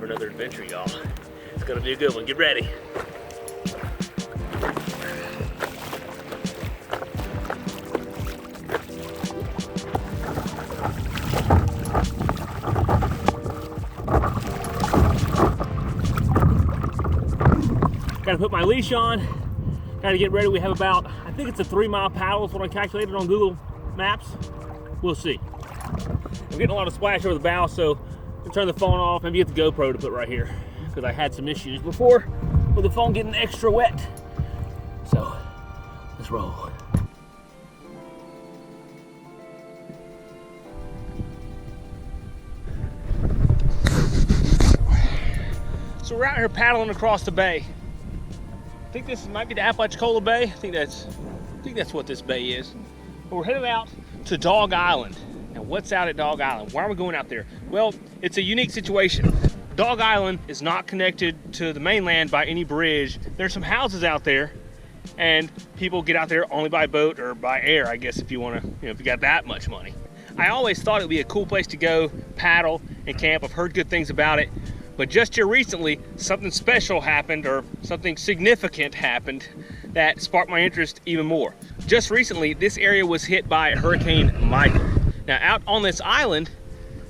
for another adventure, y'all. It's gonna be a good one. Get ready. Gotta put my leash on. Gotta get ready. We have about, I think it's a 3-mile paddle is what I calculated on Google Maps. We'll see. I'm getting a lot of splash over the bow, so I'm gonna turn the phone off, maybe get the GoPro to put right here, because I had some issues before with the phone getting extra wet. So, let's roll. So we're out here paddling across the bay. I think this might be the Apalachicola Bay. I think that's what this bay is. But we're headed out to Dog Island. Now, what's out at Dog Island? Why are we going out there? Well, it's a unique situation. Dog Island is not connected to the mainland by any bridge. There's some houses out there, and people get out there only by boat or by air, I guess, if you want to, if you got that much money. I always thought it would be a cool place to go paddle and camp. I've heard good things about it. But just here recently, something special happened, or something significant happened, that sparked my interest even more. Just recently, this area was hit by Hurricane Michael. Now, out on this island,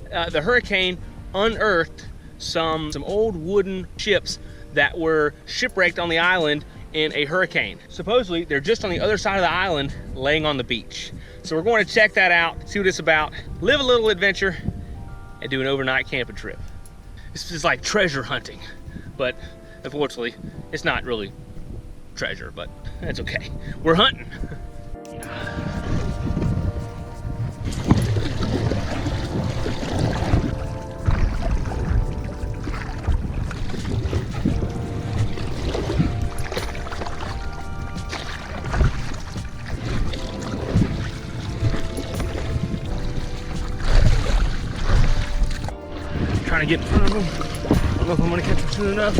the hurricane unearthed some old wooden ships that were shipwrecked on the island in a hurricane. Supposedly, they're just on the other side of the island, laying on the beach. So we're going to check that out, see what it's about, live a little adventure, and do an overnight camping trip. This is like treasure hunting, but unfortunately, it's not really treasure, but that's okay. We're hunting. Trying to get in front of them. I don't know if I'm gonna catch them soon enough.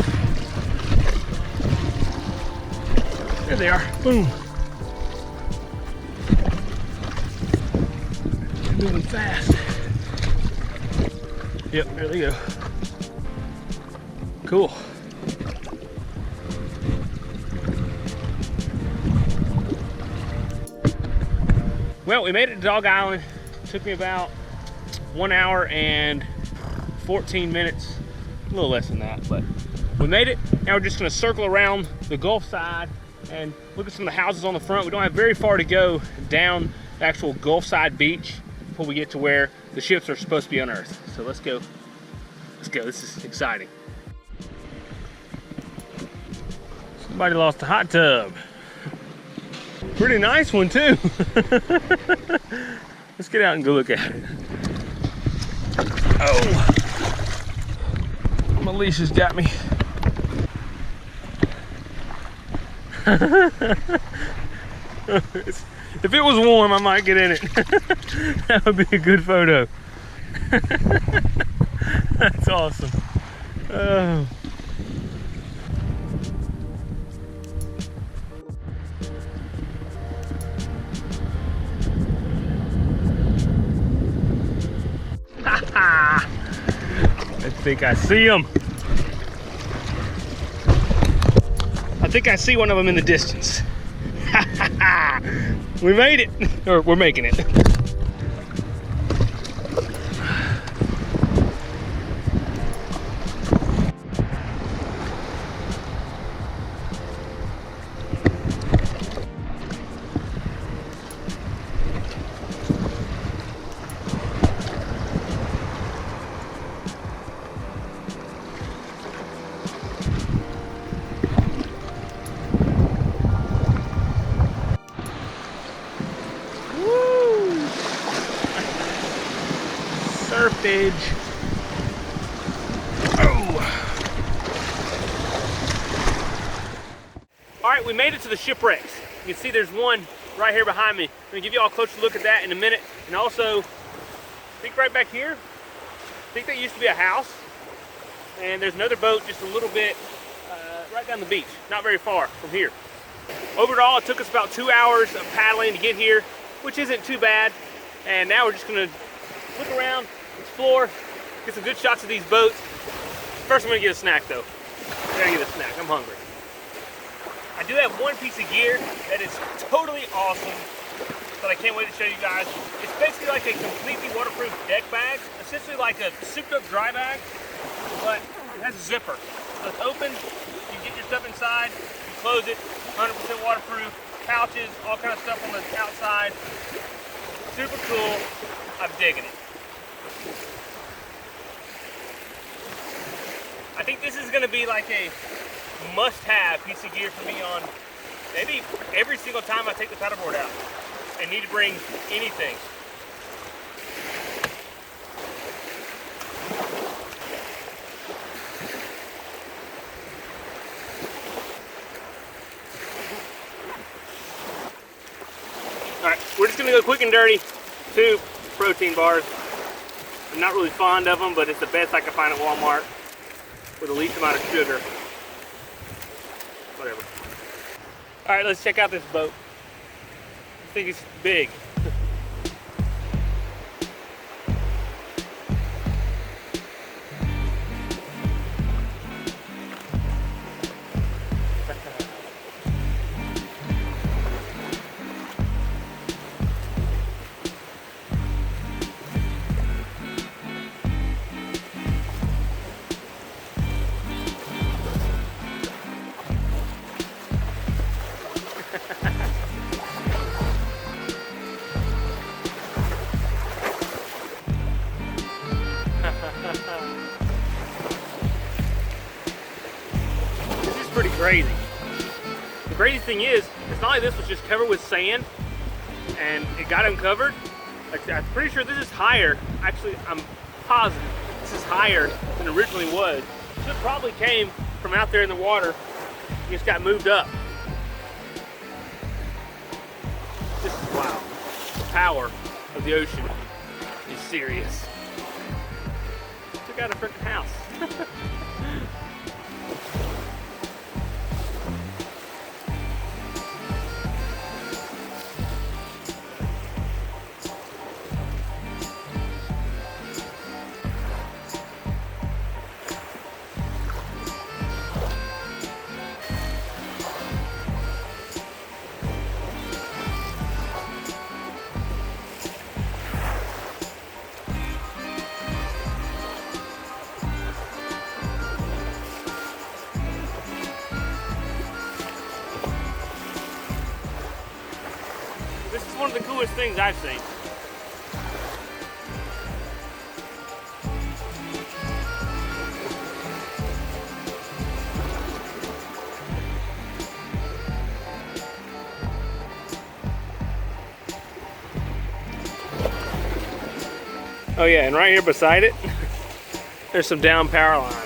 There they are. Boom. They're moving fast. Yep, there they go. Cool. Well, we made it to Dog Island. It took me about 1 hour and 14 minutes, a little less than that, but we made it. Now we're just gonna circle around the Gulf side and look at some of the houses on the front. We don't have very far to go down the actual Gulf side beach before we get to where the ships are supposed to be unearthed. So let's go. Let's go, this is exciting. Somebody lost a hot tub. Pretty nice one too. Let's get out and go look at it. Oh. My leash has got me. If it was warm, I might get in it. That would be a good photo. That's awesome. Oh. I think I see them. I think I see one of them in the distance. We made it, or we're making it. Surfage. Oh. All right, we made it to the shipwrecks. You can see there's one right here behind me. I'm gonna give you all a closer look at that in a minute. And also, I think right back here, I think that used to be a house. And there's another boat just a little bit right down the beach, not very far from here. Overall, it took us about 2 hours of paddling to get here, which isn't too bad. And now we're just gonna look around, explore, get some good shots of these boats, First I'm gonna get a snack though. I gotta get a snack, I'm hungry. I do have one piece of gear that is totally awesome that I can't wait to show you guys. It's basically like a completely waterproof deck bag, essentially like a souped up dry bag, but it has a zipper. So it's open, you get your stuff inside, you close it, 100% waterproof, pouches, all kind of stuff on the outside. Super cool, I'm digging it. I think this is gonna be like a must-have piece of gear for me on maybe every single time I take the paddleboard out and need to bring anything. Alright, we're just gonna go quick and dirty. 2 protein bars. I'm not really fond of them, but it's the best I can find at Walmart with the least amount of sugar. Whatever. Alright, let's check out this boat. I think it's big. This is pretty crazy. The crazy thing is, it's not like this was just covered with sand and it got uncovered. Like, I'm pretty sure this is higher. Actually, I'm positive this is higher than it originally was. So it probably came from out there in the water and just got moved up. This is wow. The power of the ocean is serious. Took out a freaking house. This is one of the coolest things I've seen. Oh yeah, and right here beside it, there's some down power lines.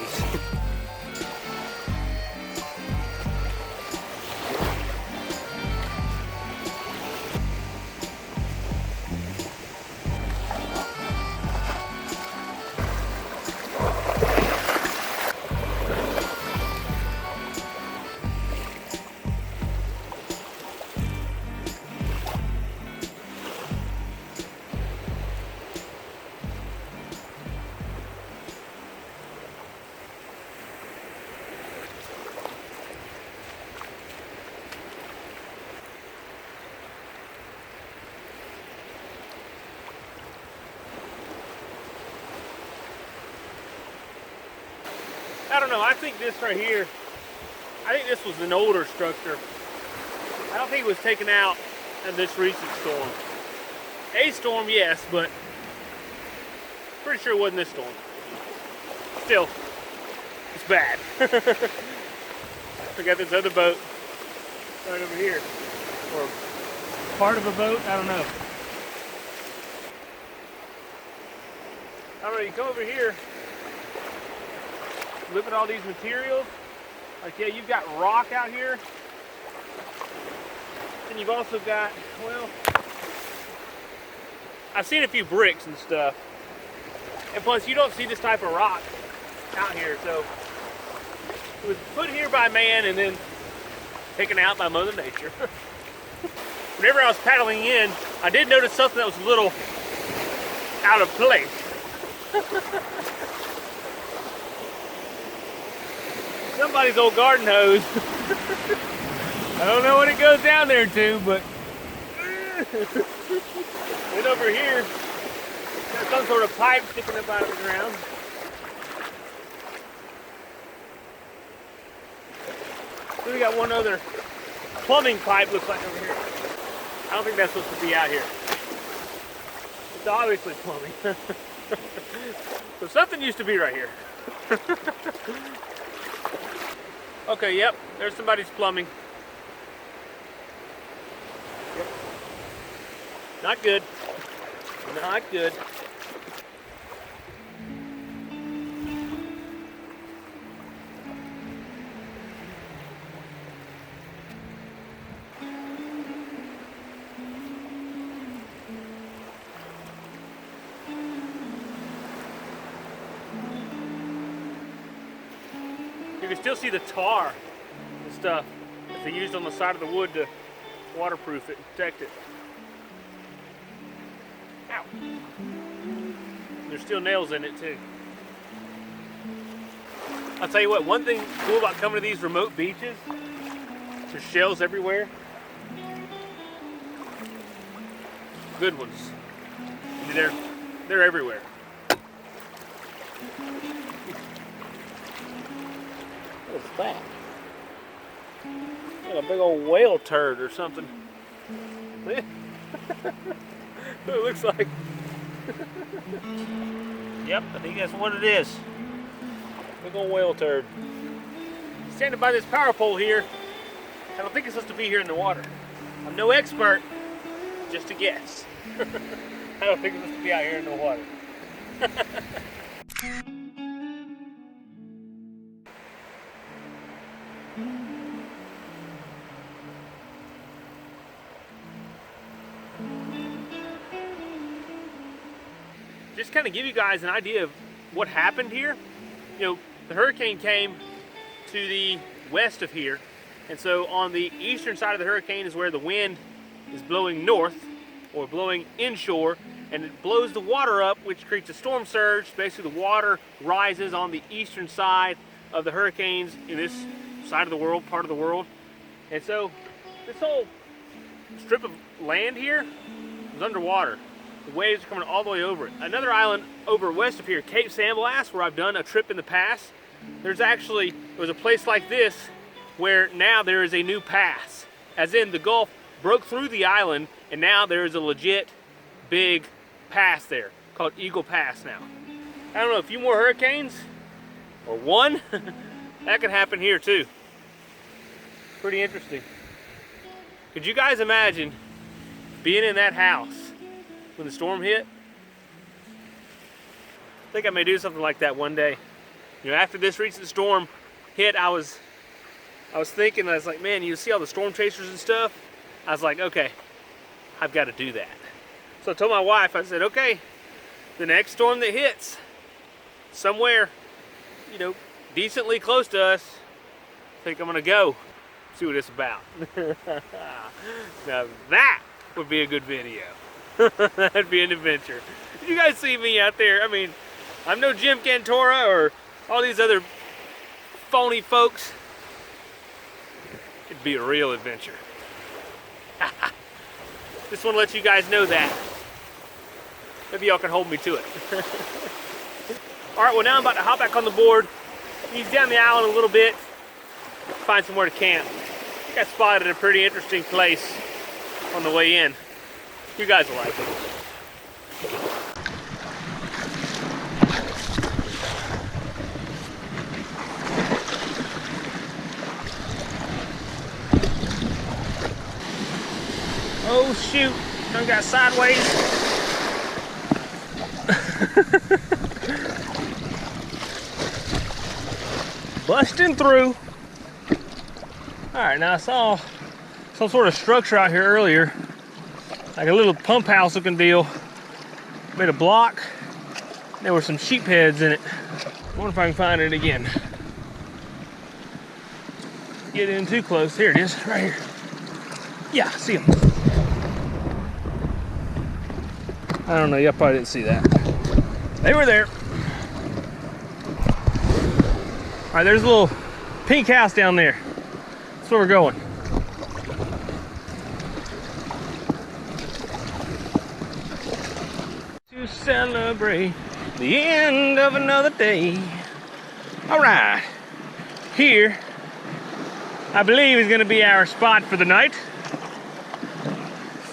I don't know, I think this right here, I think this was an older structure. I don't think it was taken out in this recent storm. A storm, yes, but pretty sure it wasn't this storm. Still, it's bad. We got this other boat right over here. Or part of a boat, I don't know. I don't know, you come over here, look at all these materials. Like, yeah, you've got rock out here. And you've also got, well, I've seen a few bricks and stuff. And plus, you don't see this type of rock out here. So, it was put here by man and then taken out by Mother Nature. Whenever I was paddling in, I did notice something that was a little out of place. somebody's old garden hose. I don't know what it goes down there to, but then over here, got some sort of pipe sticking up out of the ground. Then we got one other plumbing pipe, looks like, over here. I don't think that's supposed to be out here. It's obviously plumbing. So something used to be right here. Okay, yep, there's somebody's plumbing. Yep. Not good. Not good. You can still see the tar and stuff that they used on the side of the wood to waterproof it and protect it. Ow. There's still nails in it too. I'll tell you what, one thing cool about coming to these remote beaches, there's shells everywhere. Good ones. I mean, they're everywhere. What's that? Like a big old whale turd or something. It looks like. Yep, I think that's what it is. Big old whale turd. Standing by this power pole here. I don't think it's supposed to be here in the water. I'm no expert, just a guess. I don't think it's supposed to be out here in the water. Just kind of give you guys an idea of what happened here. You know, the hurricane came to the west of here, and so on the eastern side of the hurricane is where the wind is blowing north, or blowing inshore, and it blows the water up, which creates a storm surge. Basically, the water rises on the eastern side of the hurricanes in this side of the world, part of the world. And so this whole strip of land here was underwater. The waves are coming all the way over it. Another island over west of here, Cape San Blas, where I've done a trip in the past, there was a place like this where now there is a new pass. As in, the Gulf broke through the island, and now there is a legit big pass there called Eagle Pass now. I don't know, a few more hurricanes, or one, that could happen here too. Pretty interesting. Could you guys imagine being in that house when the storm hit? I think I may do something like that one day. You know, after this recent storm hit, I was thinking, I was like, man, you see all the storm chasers and stuff? I was like, okay, I've got to do that. So I told my wife, I said, okay, the next storm that hits somewhere, you know, decently close to us, I think I'm gonna go see what it's about. Now that would be a good video. That'd be an adventure. Did you guys see me out there? I mean, I'm no Jim Cantora or all these other phony folks. It'd be a real adventure. Just want to let you guys know that. Maybe y'all can hold me to it. Alright, well now I'm about to hop back on the board, ease down the island a little bit, find somewhere to camp. Got spotted a pretty interesting place on the way in. You guys will like it. Oh shoot, done got sideways. Busting through. Alright, now I saw some sort of structure out here earlier, like a little pump house looking deal, made of block. There were some sheep heads in it. I wonder if I can find it again. Get in too close. Here it is, right here. Yeah, see them. I don't know, y'all probably didn't see that. They were there. All right, there's a little pink house down there. That's where we're going. To celebrate the end of another day. All right, here, I believe is gonna be our spot for the night.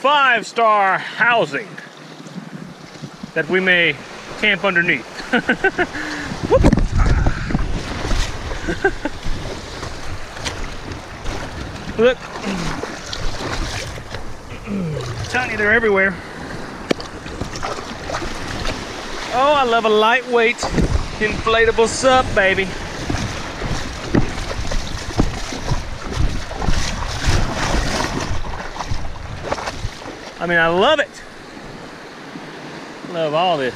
5-star housing that we may camp underneath. Look, I'm telling you, they're everywhere. Oh, I love a lightweight inflatable sup, baby. I mean, I love it. Love all this.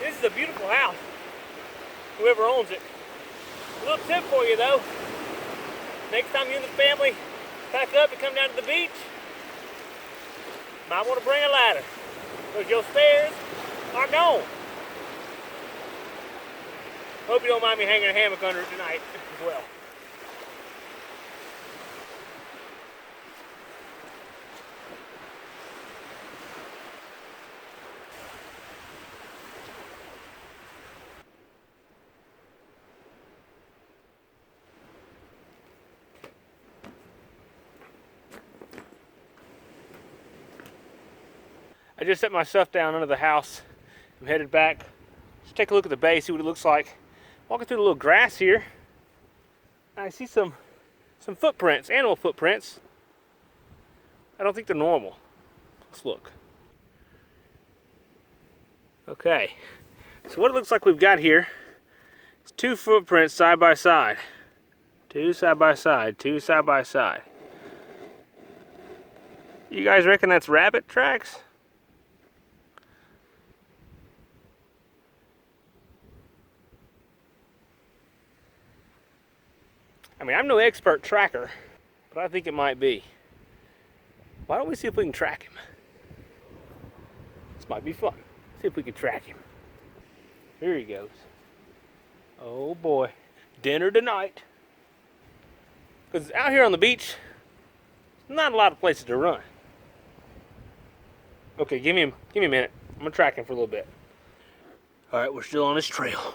This is a beautiful house, whoever owns it. A little tip for you though, next time you and the family pack up and come down to the beach, might want to bring a ladder, because your stairs are gone. Hope you don't mind me hanging a hammock under it tonight as well. I just set my stuff down under the house. I'm headed back. Just take a look at the bay, see what it looks like. Walking through the little grass here, I see some footprints, animal footprints. I don't think they're normal. Let's look. Okay, so what it looks like we've got here is 2 footprints side by side. 2 side by side, 2 side by side. You guys reckon that's rabbit tracks? I mean, I'm no expert tracker, but I think it might be. Why don't we see if we can track him? This might be fun. See if we can track him. Here he goes. Oh boy, dinner tonight. Because out here on the beach, not a lot of places to run. Okay, give me a minute. I'm gonna track him for a little bit. All right, we're still on his trail.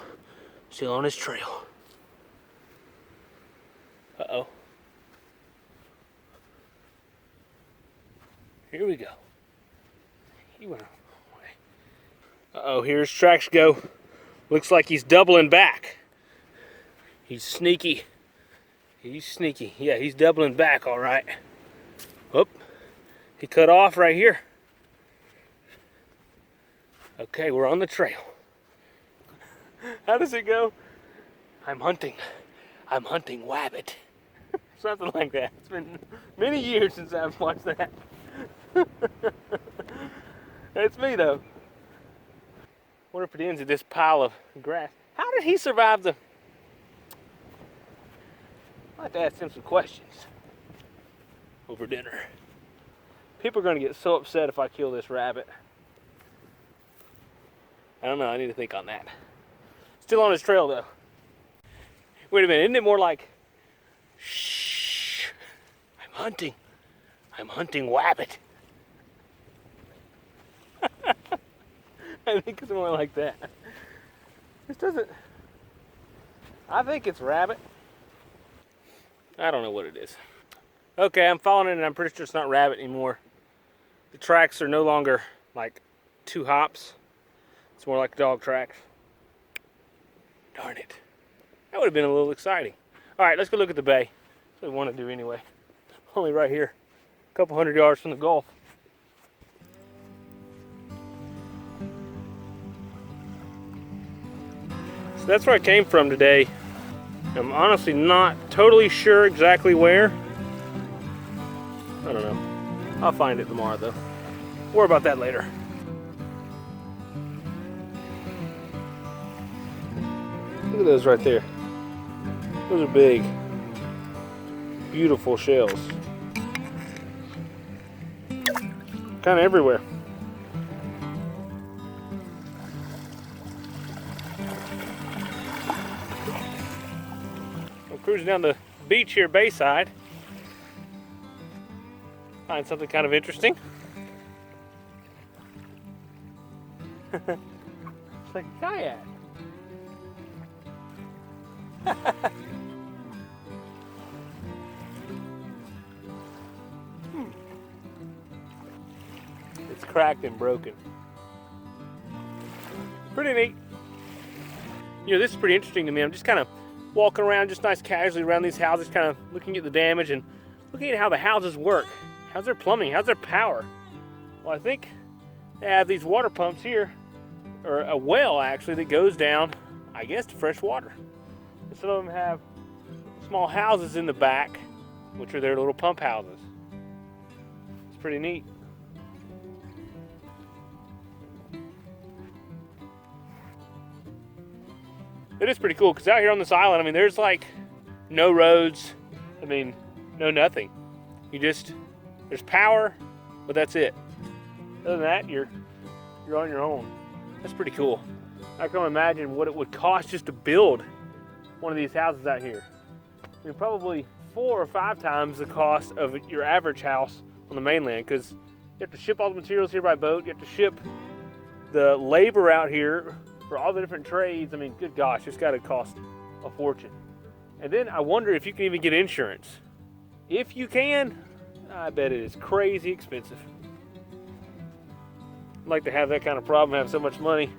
Still on his trail. Uh-oh. Here we go. He went away. Uh-oh, here's tracks go. Looks like he's doubling back. He's sneaky. He's sneaky. Yeah, he's doubling back, all right. Oop. He cut off right here. Okay, we're on the trail. How does it go? I'm hunting wabbit. Something like that. It's been many years since I've watched that. It's me though. Wonder if it ends at this pile of grass. How did he survive the... I'd like to ask him some questions over dinner. People are gonna get so upset if I kill this rabbit. I don't know, I need to think on that. Still on his trail though. Wait a minute, isn't it more like, shh, I'm hunting wabbit. I think it's more like that. This doesn't, I think it's rabbit. I don't know what it is. Okay, I'm following it and I'm pretty sure it's not rabbit anymore. The tracks are no longer like 2 hops. It's more like dog tracks. Darn it. That would have been a little exciting. All right, let's go look at the bay. That's what we want to do anyway. Only right here, a couple 100 yards from the Gulf. So that's where I came from today. I'm honestly not totally sure exactly where. I don't know. I'll find it tomorrow though. More about that later. Look at those right there. Those are big, beautiful shells. Kind of everywhere. I'm cruising down the beach here, Bayside. Find something kind of interesting. It's like a kayak. It's cracked and broken. Pretty neat. You know, this is pretty interesting to me. I'm just kind of walking around just nice casually around these houses, kind of looking at the damage and looking at how the houses work. How's their plumbing? How's their power? Well, I think they have these water pumps here, or a well actually, that goes down, I guess, to fresh water. And some of them have small houses in the back, which are their little pump houses. It's pretty neat. It is pretty cool because out here on this island, I mean, there's like no roads. I mean, no nothing. There's power, but that's it. Other than that, you're on your own. That's pretty cool. I can imagine what it would cost just to build one of these houses out here. I mean, probably 4 or 5 times the cost of your average house on the mainland, because you have to ship all the materials here by boat. You have to ship the labor out here for all the different trades. I mean, good gosh, it's got to cost a fortune. And then I wonder if you can even get insurance. If you can, I bet it is crazy expensive. I'd like to have that kind of problem, have so much money.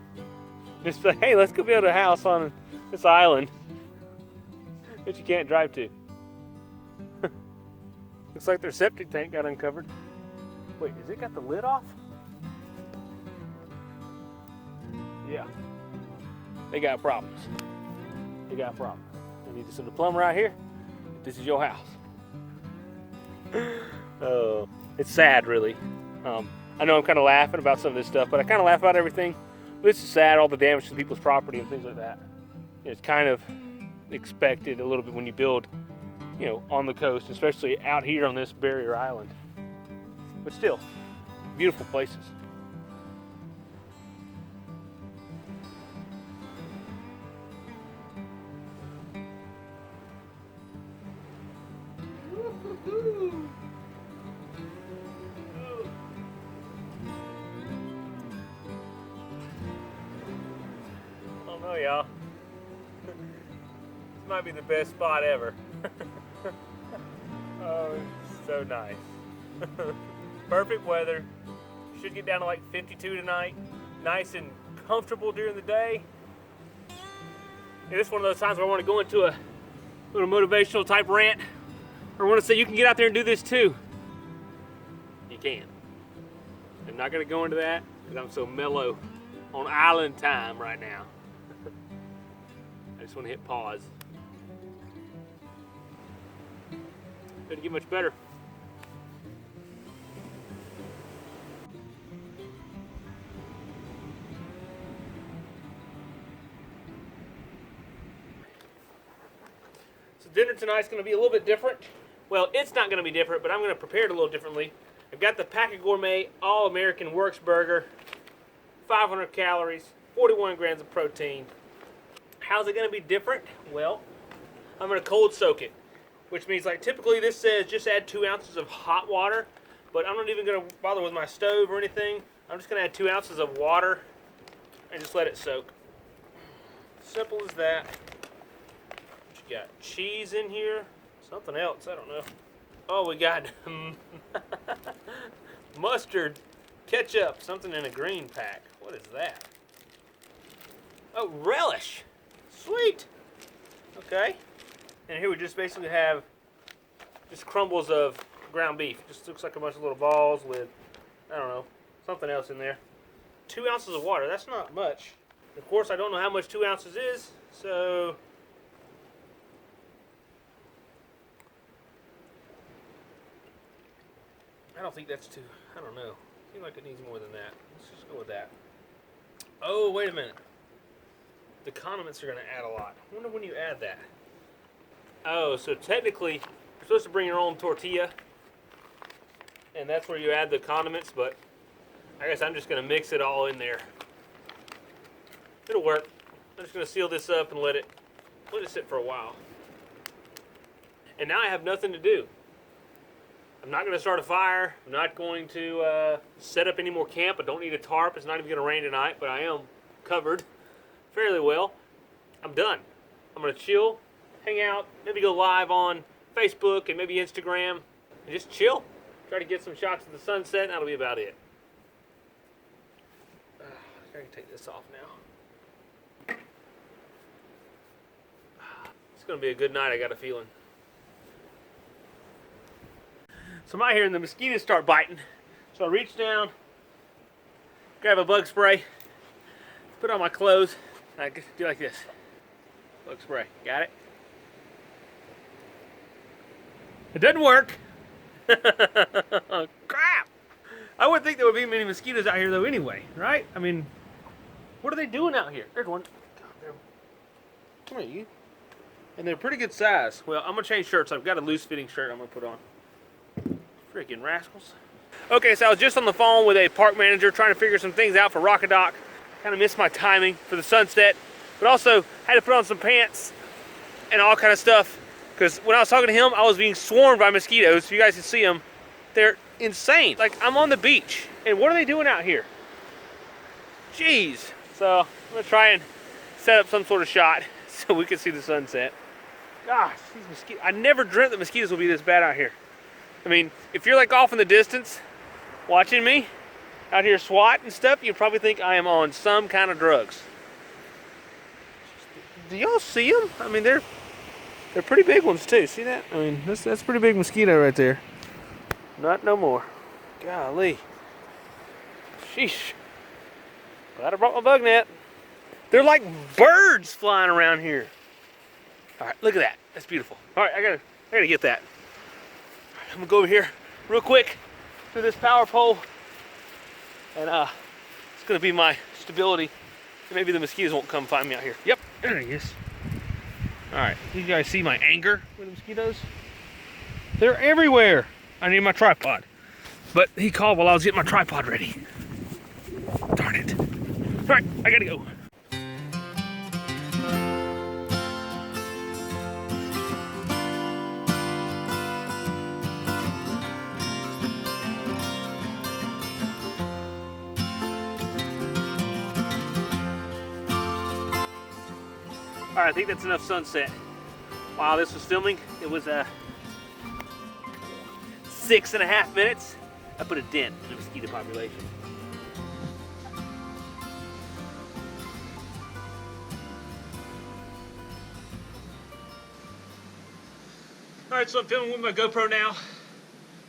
Just say, hey, let's go build a house on this island that you can't drive to. Looks like their septic tank got uncovered. Wait, has it got the lid off? Yeah. They got problems. They got problems. They need to send a plumber out here. This is your house. It's sad, really. I know I'm kind of laughing about some of this stuff, but I kind of laugh about everything. This is sad, all the damage to people's property and things like that. It's kind of expected a little bit when you build, you know, on the coast, especially out here on this barrier island. But still, beautiful places. Oh y'all, this might be the best spot ever. Oh, it's so nice. Perfect weather. Should get down to like 52 tonight. Nice and comfortable during the day. And this is one of those times where I want to go into a little motivational type rant. Or I want to say you can get out there and do this too. You can. I'm not going to go into that because I'm so mellow on island time right now. I just want to hit pause. Couldn't get much better. So dinner tonight's going to be a little bit different. Well, it's not going to be different, but I'm going to prepare it a little differently. I've got the Pack a Gourmet All-American Works Burger, 500 calories, 41 grams of protein. How's it going to be different? Well, I'm going to cold soak it, which means like typically this says just add 2 ounces of hot water, but I'm not even going to bother with my stove or anything. I'm just going to add 2 ounces of water and just let it soak. Simple as that. You got cheese in here, something else, I don't know. Oh, we got mustard, ketchup, something in a green pack. What is that? Oh, relish. Sweet. Okay. And here we just basically have just crumbles of ground beef. Just looks like a bunch of little balls with, I don't know, something else in there. 2 ounces of water. That's not much. Of course, I don't know how much 2 ounces is, so I don't think that's too, I don't know. Seems like it needs more than that. Let's just go with that. Oh, wait a minute. The condiments are going to add a lot. I wonder when you add that. Oh, so technically, you're supposed to bring your own tortilla, and that's where you add the condiments, but I guess I'm just going to mix it all in there. It'll work. I'm just going to seal this up and let it sit for a while. And now I have nothing to do. I'm not going to start a fire. I'm not going to set up any more camp. I don't need a tarp. It's not even going to rain tonight, but I am covered fairly well. I'm done. I'm going to chill, hang out, maybe go live on Facebook and maybe Instagram, and just chill. Try to get some shots of the sunset, and that'll be about it. I can take this off now. It's going to be a good night, I got a feeling. So I'm out here and the mosquitoes start biting. So I reach down, grab a bug spray, put on my clothes, and I do like this. Bug spray, got it? It doesn't work. Crap! I wouldn't think there would be many mosquitoes out here though anyway, right? I mean, what are they doing out here? There's one. Come here, you. And they're pretty good size. Well, I'm gonna change shirts. I've got a loose fitting shirt I'm gonna put on. Freaking rascals. Okay, so I was just on the phone with a park manager trying to figure some things out for Rockadoc. Kind of missed my timing for the sunset, but also had to put on some pants and all kind of stuff because when I was talking to him, I was being swarmed by mosquitoes. You guys can see them. They're insane. Like, I'm on the beach, and what are they doing out here? Jeez. So I'm gonna try and set up some sort of shot so we can see the sunset. Gosh, these mosquitoes. I never dreamt that mosquitoes would be this bad out here. I mean, if you're like off in the distance watching me out here swatting and stuff, you'd probably think I am on some kind of drugs. Do y'all see them? I mean, they're pretty big ones too. See that? I mean, that's a pretty big mosquito right there. Not no more. Golly. Sheesh. Glad I brought my bug net. They're like birds flying around here. All right, look at that. That's beautiful. All right, I gotta get that. I'm gonna go over here real quick through this power pole, and it's gonna be my stability. Maybe the mosquitoes won't come find me out here. Yep, there he is. All right, you guys see my anger with the mosquitoes? They're everywhere. I need my tripod, but he called while I was getting my tripod ready. Darn it. All right, I gotta go. All right, I think that's enough sunset. While this was filming, it was 6.5 minutes. I put a dent in the mosquito population. All right, so I'm filming with my GoPro now.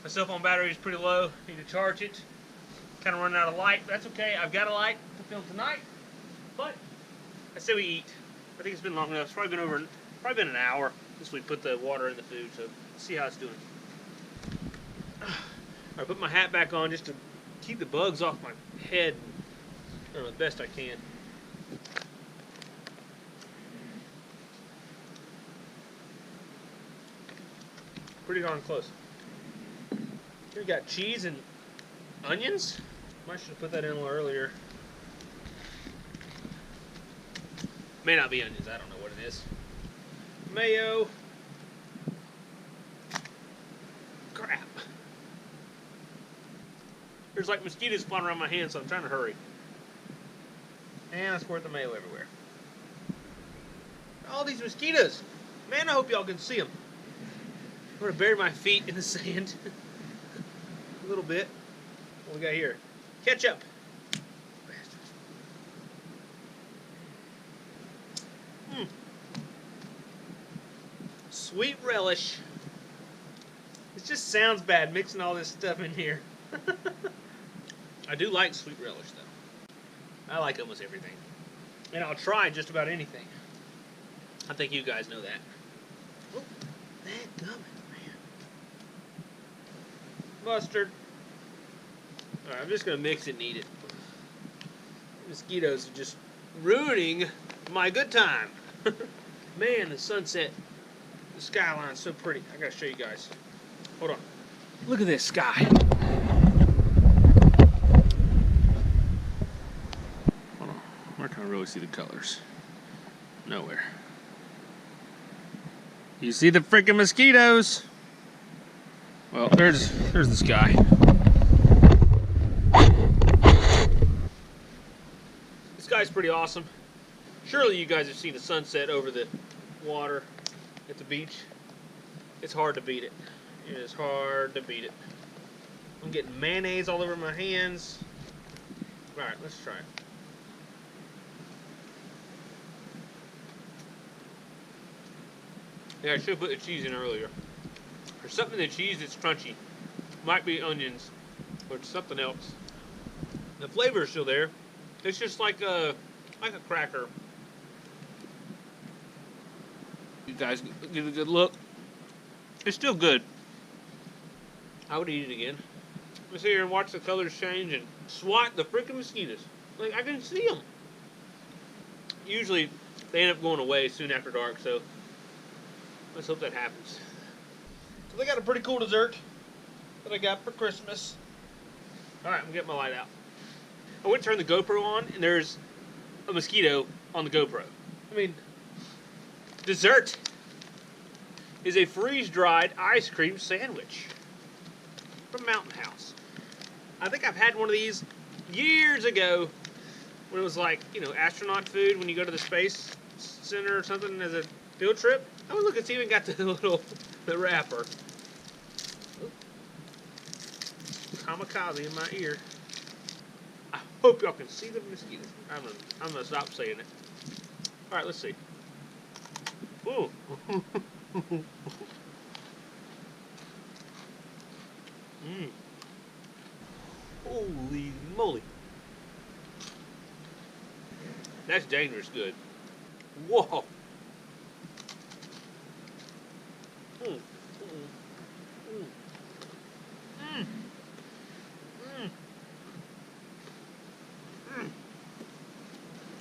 My cell phone battery is pretty low. Need to charge it. Kind of running out of light. That's okay. I've got a light to film tonight. But I say we eat. I think it's been long enough. It's probably been an hour since we put the water in the food. So let's see how it's doing. I put my hat back on just to keep the bugs off my head. I don't know, the best I can. Pretty darn close. Here we got cheese and onions. I should have put that in a little earlier. May not be onions, I don't know what it is. Mayo. Crap. There's like mosquitoes flying around my hand, so I'm trying to hurry. And I squirt the mayo everywhere. All these mosquitoes. Man, I hope y'all can see them. I'm going to bury my feet in the sand a little bit. What we got here? Ketchup. Sweet relish. It just sounds bad mixing all this stuff in here. I do like sweet relish though. I like almost everything. And I'll try just about anything. I think you guys know that. Oh, that gum, man. Mustard. Alright, I'm just going to mix it and eat it. Mosquitoes are just ruining my good time. Man, the sunset The skyline's so pretty. I gotta show you guys. Hold on. Look at this sky. Hold on. Where can I really see the colors? Nowhere. You see the freaking mosquitoes? Well, there's the sky. The sky's pretty awesome. Surely you guys have seen the sunset over the water at the beach. It's hard to beat it. It is hard to beat it. I'm getting mayonnaise all over my hands. Alright, let's try it. Yeah, I should have put the cheese in earlier. There's something in the cheese that's crunchy. Might be onions, or something else. The flavor is still there. It's just like a cracker. You guys give it a good look. It's still good. I would eat it again. Let's sit here and watch the colors change and swat the freaking mosquitoes. Like, I can see them. Usually, they end up going away soon after dark, so let's hope that happens. So they got a pretty cool dessert that I got for Christmas. Alright, I'm getting my light out. I went to turn the GoPro on, and there's a mosquito on the GoPro. I mean, dessert is a freeze-dried ice cream sandwich from Mountain House. I think I've had one of these years ago when it was like, you know, astronaut food when you go to the space center or something as a field trip. Oh, look, it's even got the wrapper. Oop. Kamikaze in my ear. I hope y'all can see the mosquitoes. I'm gonna stop saying it. All right, let's see. Ooh. Holy moly. That's dangerous good. Whoa.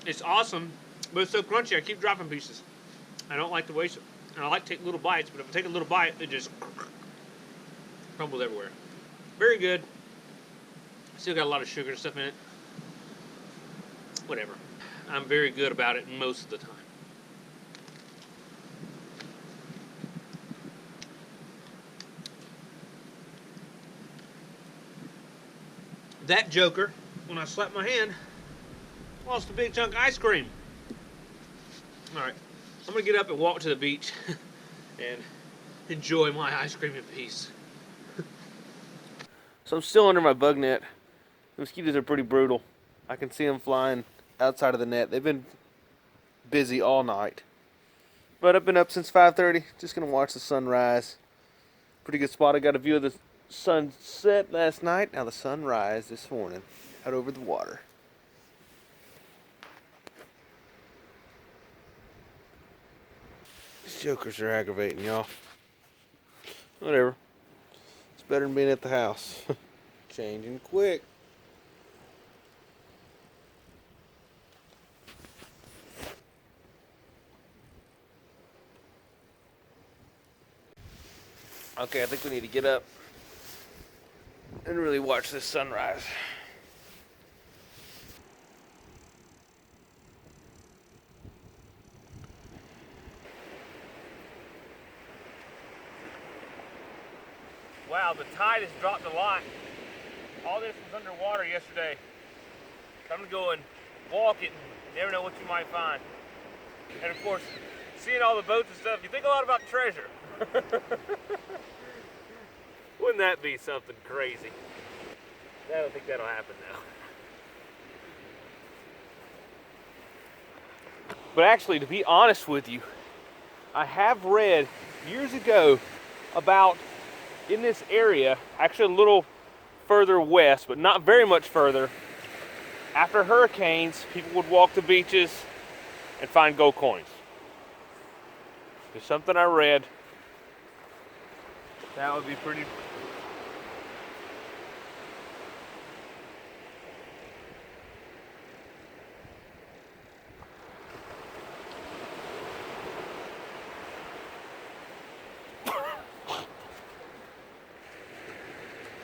It's awesome, but it's so crunchy. I keep dropping pieces. I don't like to waste it. And I like to take little bites, but if I take a little bite, it just crumbles everywhere. Very good. Still got a lot of sugar and stuff in it. Whatever. I'm very good about it most of the time. That joker, when I slapped my hand, lost a big chunk of ice cream. Alright, I'm going to get up and walk to the beach and enjoy my ice cream in peace. So I'm still under my bug net. The mosquitoes are pretty brutal. I can see them flying outside of the net. They've been busy all night. But I've been up since 5:30, just going to watch the sunrise. Pretty good spot. I got a view of the sunset last night. Now the sunrise this morning out over the water. These jokers are aggravating, y'all. Whatever. It's better than being at the house. Changing quick. Okay, I think we need to get up and really watch this sunrise. Wow, the tide has dropped a lot. All this was underwater yesterday. I'm gonna go and walk it and never know what you might find. And of course, seeing all the boats and stuff, you think a lot about treasure. Wouldn't that be something crazy? I don't think that'll happen now. But actually, to be honest with you, I have read years ago about in this area, actually a little further west, but not very much further, after hurricanes, people would walk the beaches and find gold coins. There's something I read. That would be pretty.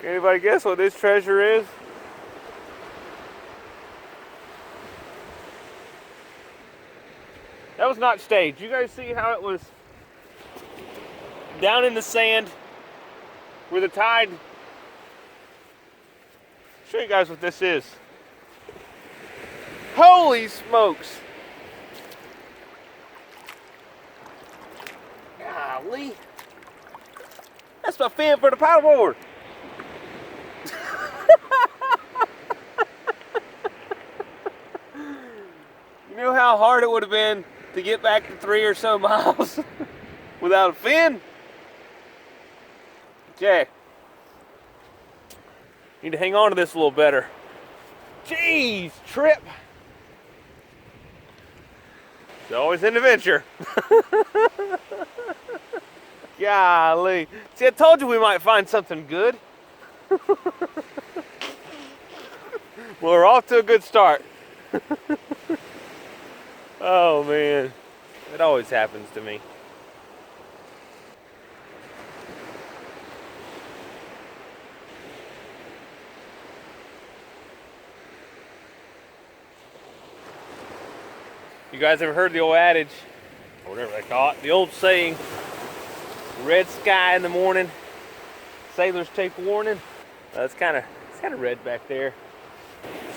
Can anybody guess what this treasure is? That was not staged. You guys see how it was down in the sand where the tide. Show you guys what this is. Holy smokes. Golly. That's my fin for the paddleboard. You know how hard it would have been to get back to 3 or so miles without a fin? Okay. Need to hang on to this a little better. Jeez, trip. It's always an adventure. Golly. See, I told you we might find something good. Well, we're off to a good start. Oh, man. It always happens to me. You guys ever heard the old adage, or whatever they call it, the old saying, red sky in the morning, sailors take warning? It's kind of red back there.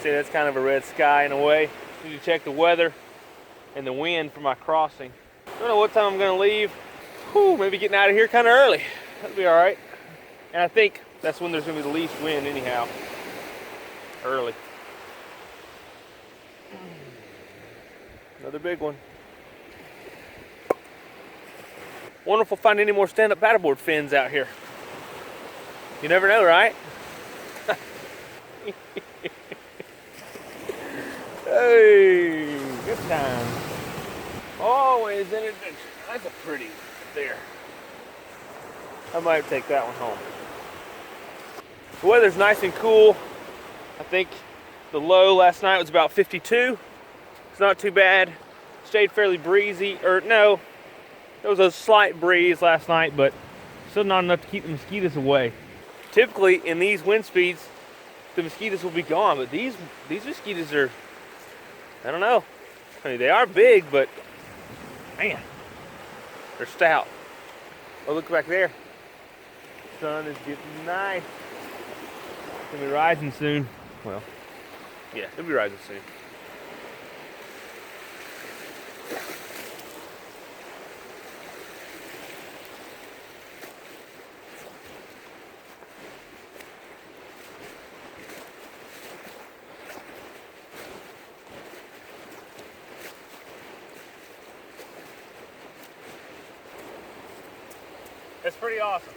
See, that's kind of a red sky in a way. Need to check the weather and the wind for my crossing. I don't know what time I'm gonna leave. Whew, maybe getting out of here kind of early. That'll be all right. And I think that's when there's gonna be the least wind anyhow. Early. Another big one. Wonder if we'll find any more stand-up paddleboard fins out here. You never know, right? Hey, good time. Always an adventure. That's a pretty one there. I might take that one home. The weather's nice and cool. I think the low last night was about 52. It's not too bad. Stayed fairly breezy, or no, there was a slight breeze last night, but still not enough to keep the mosquitoes away. Typically, in these wind speeds, the mosquitoes will be gone, but these mosquitoes are, I don't know. I mean, they are big, but man, they're stout. Oh, look back there. The sun is getting nice. It's gonna be rising soon. Well, yeah, it'll be rising soon. That's pretty awesome.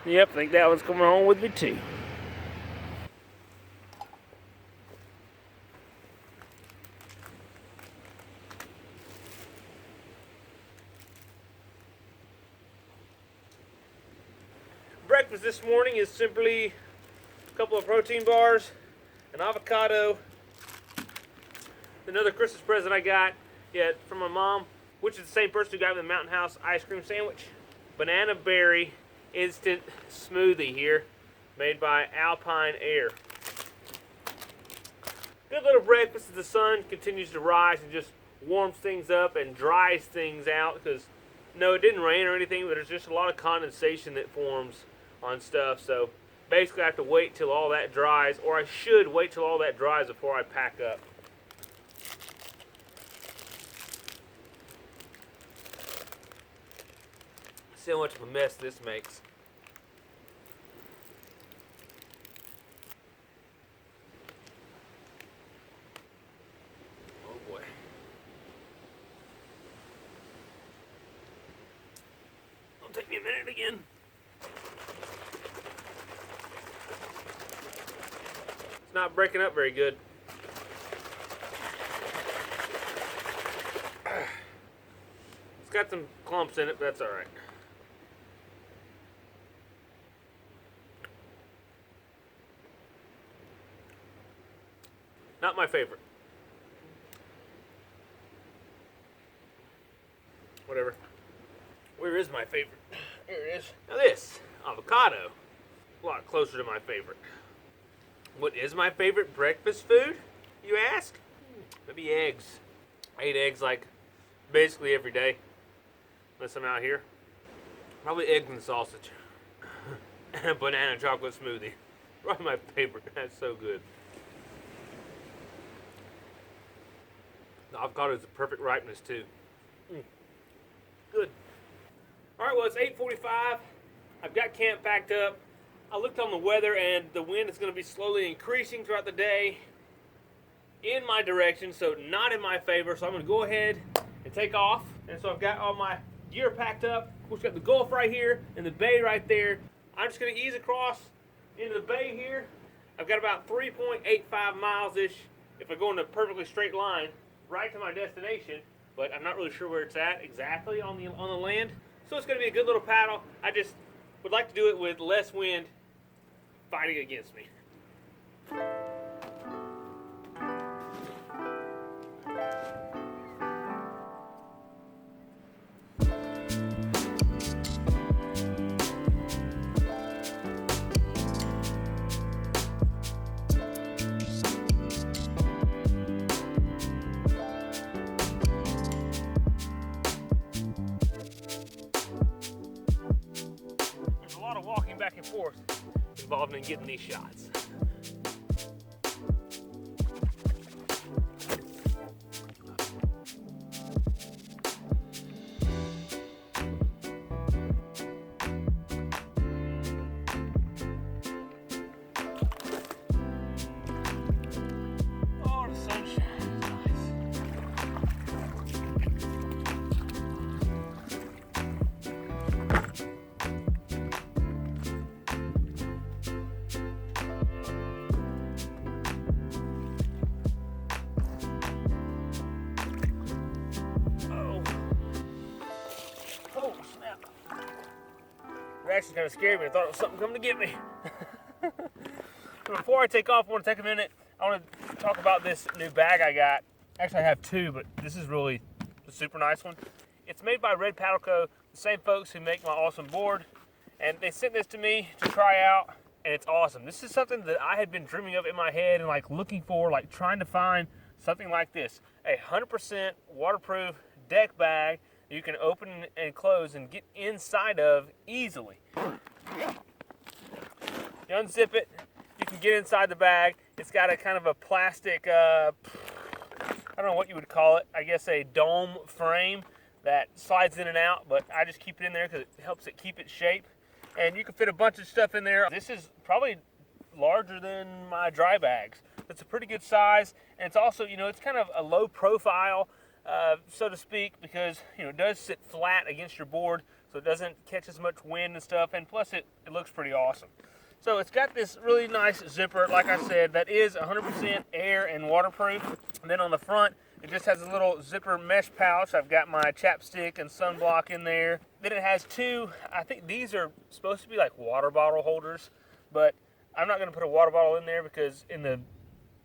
Yep, I think that one's coming home with me too. Breakfast this morning is simply a couple of protein bars, an avocado, another Christmas present I got from my mom, which is the same person who got me the Mountain House ice cream sandwich, banana berry instant smoothie here, made by Alpine Air. Good little breakfast as the sun continues to rise and just warms things up and dries things out, because no, it didn't rain or anything, but there's just a lot of condensation that forms on stuff. So basically I have to wait till all that dries, or I should wait till all that dries before I pack up. See how much of a mess this makes. Oh boy. It'll take me a minute again. It's not breaking up very good. It's got some clumps in it, but that's all right. Not my favorite. Whatever. Where is my favorite? Here it is. Now this, avocado. A lot closer to my favorite. What is my favorite breakfast food, you ask? Maybe eggs. I eat eggs like basically every day, unless I'm out here. Probably eggs and sausage. And a banana chocolate smoothie. Probably my favorite. That's so good. The avocado is the perfect ripeness too. Good. All right, well, it's 8:45. I've got camp packed up. I looked on the weather, and the wind is going to be slowly increasing throughout the day in my direction, so not in my favor. So I'm going to go ahead and take off. And so I've got all my gear packed up. We've got the Gulf right here and the bay right there. I'm just going to ease across into the bay here. I've got about 3.85 miles-ish if I go in a perfectly straight line right to my destination, but I'm not really sure where it's at exactly on the land. So it's going to be a good little paddle. I just would like to do it with less wind fighting against me. There's a lot of walking back and forth involved in getting these shots. Oh, the sunshine is nice. Oh, snap. It actually kind of scared me. I thought it was something coming to get me. But before I take off, I want to take a minute. I want to talk about this new bag I got. Actually, I have two, but this is really a super nice one. It's made by Red Paddle Co., the same folks who make my awesome board. And they sent this to me to try out, and it's awesome. This is something that I had been dreaming of in my head and like looking for, like trying to find something like this. A 100% waterproof deck bag you can open and close and get inside of easily. You unzip it, you can get inside the bag. It's got a kind of a plastic, I don't know what you would call it, I guess a dome frame that slides in and out, but I just keep it in there because it helps it keep its shape. And you can fit a bunch of stuff in there. This is probably larger than my dry bags. It's a pretty good size, and it's also, you know, it's kind of a low profile, so to speak, because, you know, it does sit flat against your board, so it doesn't catch as much wind and stuff, and plus it looks pretty awesome. So it's got this really nice zipper, like I said, that is 100% air and waterproof. And then on the front, it just has a little zipper mesh pouch. I've got my chapstick and sunblock in there. Then it has two, I think these are supposed to be like water bottle holders, but I'm not going to put a water bottle in there because in the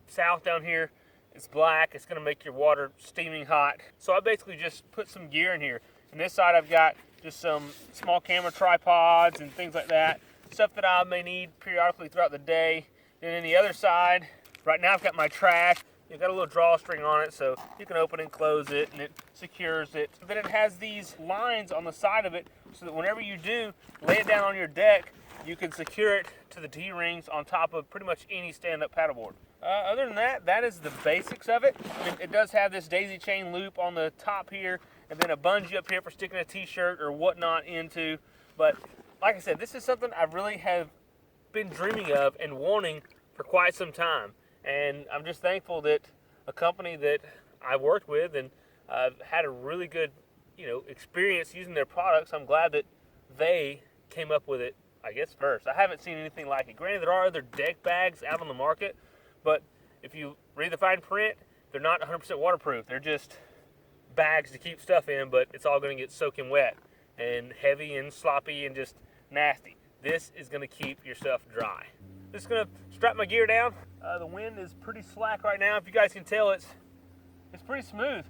south down here, it's black. It's going to make your water steaming hot. So I basically just put some gear in here. On this side, I've got just some small camera tripods and things like that. Stuff that I may need periodically throughout the day. Then in the other side, right now I've got my trash. It's got a little drawstring on it, so you can open and close it, and it secures it. Then it has these lines on the side of it, so that whenever you do lay it down on your deck, you can secure it to the D-rings on top of pretty much any stand-up paddleboard. Other than that, that is the basics of it. I mean, it does have this daisy chain loop on the top here, and then a bungee up here for sticking a t-shirt or whatnot into. But like I said, this is something I really have been dreaming of and wanting for quite some time. And I'm just thankful that a company that I worked with and had a really good, you know, experience using their products. I'm glad that they came up with it, I guess, first. I haven't seen anything like it. Granted, there are other deck bags out on the market, but if you read the fine print, they're not 100% waterproof. They're just bags to keep stuff in, but it's all going to get soaking wet and heavy and sloppy and just nasty. This is going to keep your stuff dry. Just gonna strap my gear down. The wind is pretty slack right now. If you guys can tell, it's pretty smooth.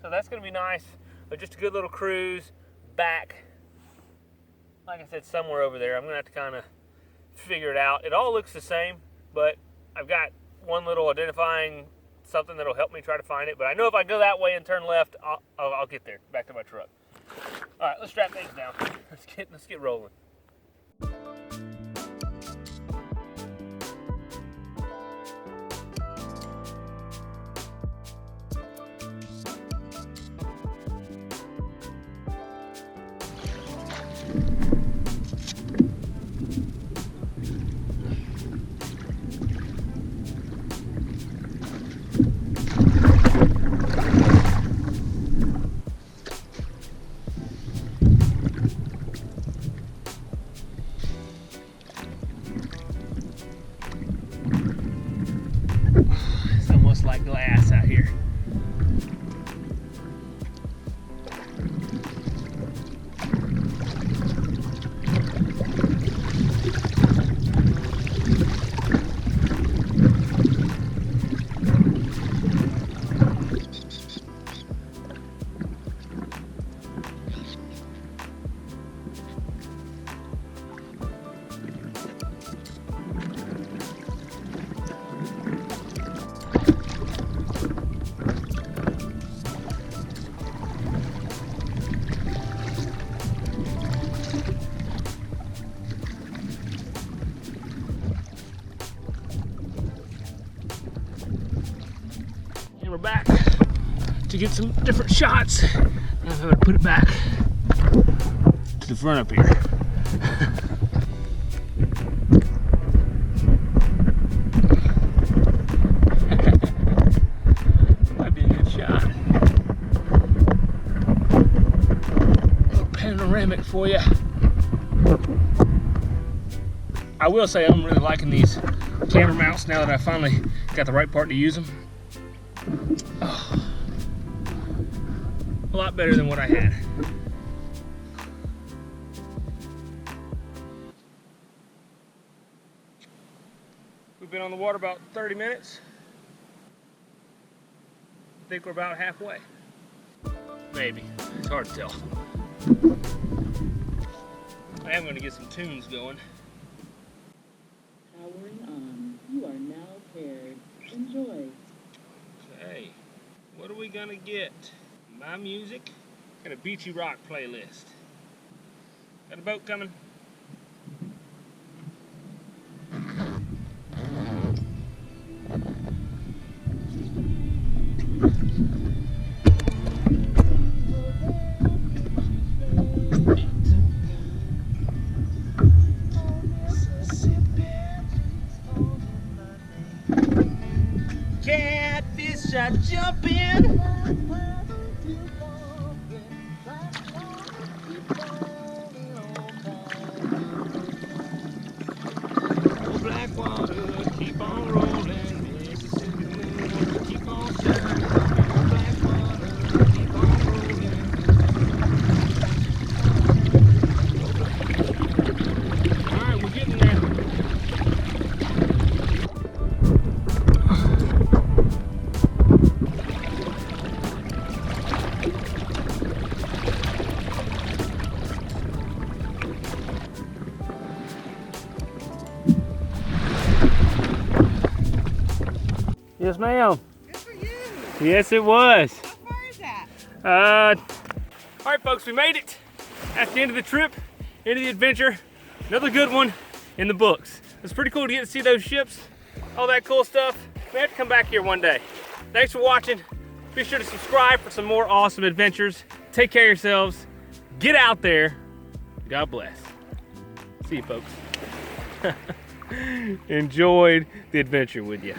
So that's gonna be nice. Just a good little cruise back. Like I said, somewhere over there. I'm gonna have to kind of figure it out. It all looks the same, but I've got one little identifying something that'll help me try to find it. But I know if I go that way and turn left, I'll get there, back to my truck. All right, let's strap things down. Let's get rolling. Like glass out here. And we're back to get some different shots. Now I'm gonna put it back to the front up here. Might be a good shot. A little panoramic for you. I will say I'm really liking these camera mounts now that I finally got the right part to use them. Oh, a lot better than what I had. We've been on the water about 30 minutes. I think we're about halfway. Maybe. It's hard to tell. I am going to get some tunes going. Powering on. You are now paired. Enjoy. Okay. What are we going to get? My music and a beachy rock playlist. Got a boat coming. Catfish are jumping. Black water, keep on rolling. Mississippi moon, keep on shining. Black water, keep on rolling. All right, we're getting there. Yes, ma'am. Good for you. Yes, it was. How far is that? All right, folks, we made it at the end of the trip, end of the adventure. Another good one in the books. It's pretty cool to get to see those ships, all that cool stuff. We have to come back here one day. Thanks for watching. Be sure to subscribe for some more awesome adventures. Take care of yourselves. Get out there. God bless. See you, folks. Enjoyed the adventure with you.